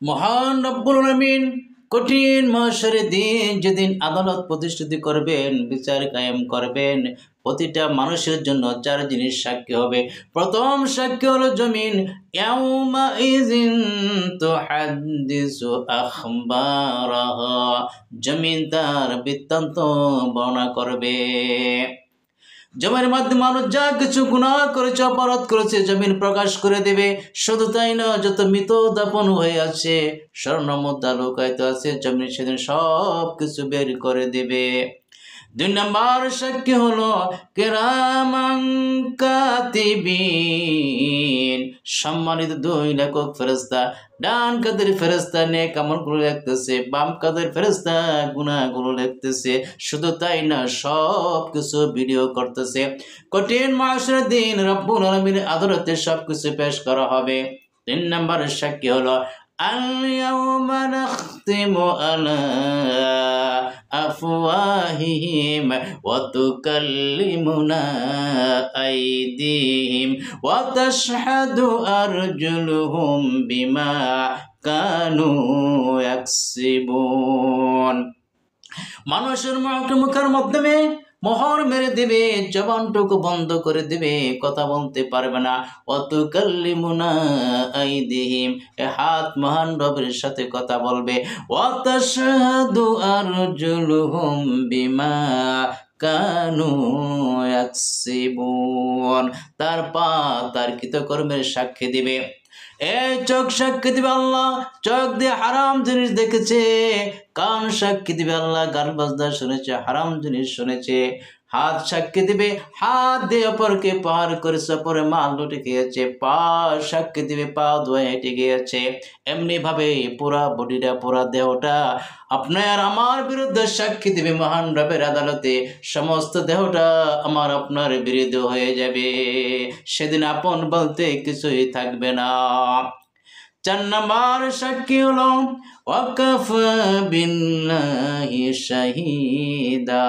মহান রব্বুল আলামিন কঠিন মাহশরের দিন যেদিন আদালত প্রতিষ্ঠিত করবেন, বিচার কায়েম করবেন, প্রতিটা মানুষের জন্য চার জিনিস সাক্ষী হবে। প্রথম সাক্ষী হলো জমিন। ইয়াউমা ইযিন তুহাদ্দিসু আখবারাহা, জমিন তার বৃত্তান্ত বর্ণনা করবে। জমির মধ্যে মানুষ যা কিছু গুনাহ করেছে, অপরাধ করেছে, জমিন প্রকাশ করে দেবে। শুধু তাই না, যত মৃত দাপন হয়ে আছে, স্বর্ণ মুদ্রা লুকায়িত আছে, জমিন সেদিন সব কিছু বের করে দেবে। দুই নম্বর সাক্ষী হলো কিরামান কাতিবিন, সম্মানিত দুই লেখক ফেরেশতা। ডান কাদের ফেরেশতা নেক আমলগুলো লিখতেছে, বাম কাদের ফেরেশতা গুনাহগুলো লিখতেছে। শুধু তাই না, সব কিছু ভিডিও করতেছে। কঠিন মাহশরের দিন রব্বুল আলামিনের আদালতে সব কিছু পেশ করা হবে। তিন নম্বরের সাক্ষী হলো আল-ইয়াউমা নাখতিমু আলা আফওয়াহিহিম ওয়া তুকাল্লিমুনা আইদিহিম ওয়া তাশহাদু আরজুলুহুম বিমা কানু ইয়াকসিবুন। মানুষের মুখের মাধ্যমে মোহর মেরে দিবে, জবানটুকু বন্ধ করে দিবে, কথা বলতে পারবে না। ওয়াতুকাল্লিমুনা আইদিহিম, এ হাত মহান রবের সাথে কথা বলবে। ওয়াতাশহাদু আরজুলুহুম বিমা কানু ইয়াকসিবুন, তার পা তার কৃতকর্মের সাক্ষী দিবে। এই চোখ সাক্ষী দিবে আল্লাহ চোখ দিয়ে হারাম জিনিস দেখেছে, কান সাক্ষী দিবে আল্লাহ গান বাজনা শুনেছে, হারাম জিনিস শুনেছে। হাত সাক্ষী দিবে হাত দিয়ে অপরকে পার করেছে, অপরে মাল লুটে খেয়েছে। পা সাক্ষী দিবে পা ধোয়া হেঁটে গিয়েছে। এমনি ভাবে পুরা বডিটা, পুরা দেহটা আপনার আমার বিরুদ্ধে সাক্ষী দিবে মহান রবের আদালতে। সমস্ত দেহটা আমার আপনার বিরুদ্ধে হয়ে যাবে। সেদিন আপন বলতে কিছুই থাকবে না। চার নম্বর সাক্ষী হলো ওয়াকাফা বিল্লাহি শাহিদা,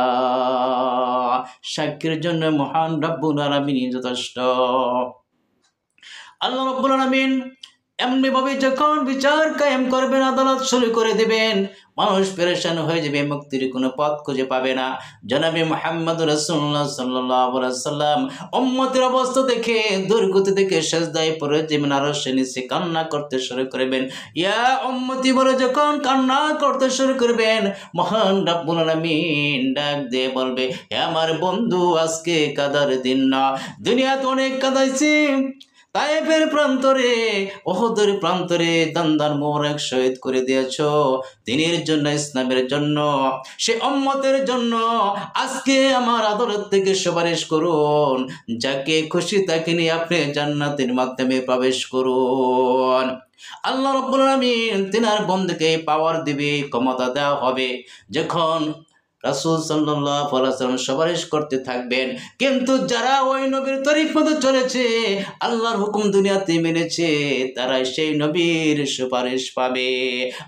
সাক্ষীর জন্য মহান রব্বুল আলামিন যথেষ্ট। আল্লাহ রব্বুল আলামিন এমনি ভাবে যখন বিচার কায়েম করবেন, আদালত শুরু করে দিবেন, মানুষ পেরেশান হয়ে যাবে, মুক্তির কোনো পথ খুঁজে পাবে না। জনাবে মুহাম্মদ রাসূলুল্লাহ সাল্লাল্লাহু আলাইহি ওয়াসাল্লাম উম্মতের অবস্থা দেখে, দুর্গতি দেখে সেজদায় পড়ে যাবেন, আরশের নিচে কান্না করতে শুরু করবেন। ইয়া উম্মতি বলে যখন কান্না করতে শুরু করবেন, মহান রব্বুল আলামিন ডাক দিয়ে বলবে, হে আমার বন্ধু, আজকে কাদার দিন না। দুনিয়াতে অনেক কাদাইছি, তায়েফের প্রান্তরে, ওহদের প্রান্তরে দান্দার মোবারক শহীদ করে দিয়েছ দ্বীনের জন্য, ইসলামের জন্য, সে উম্মতের জন্য। আজকে আমার আদালত থেকে সুপারিশ করুন, যাকে খুশি তাকে নিয়ে আপনি জান্নাতের মাধ্যমে প্রবেশ করুন। আল্লাহ রাব্বুল আলামিন তিনার বন্ধুকে পাওয়ার দিবে, ক্ষমতা দেওয়া হবে। যখন রাসূল সাল্লাল্লাহু আলাইহি ওয়াসাল্লাম সুপারিশ করতে থাকবেন, কিন্তু যারা ওই নবীর তরিক মতো চলেছে, আল্লাহর হুকুম দুনিয়াতে মেনেছে, তারা সেই নবীর সুপারিশ পাবে,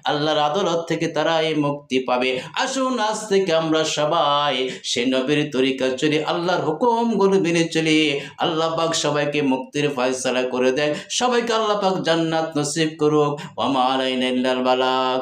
আল্লাহর আদালত থেকে তারাই মুক্তি পাবে। আসুন আজ থেকে আমরা সবাই সেই নবীর তরিকা চলি, আল্লাহর হুকুমগুলো মেনে চলি। আল্লাহ পাক সবাইকে মুক্তির ফয়সালা করে দেয়, সবাইকে আল্লাহ পাক জান্নাত নসিব করুক। ওয়া মা আলাইনা ইল্লাল বালাগ।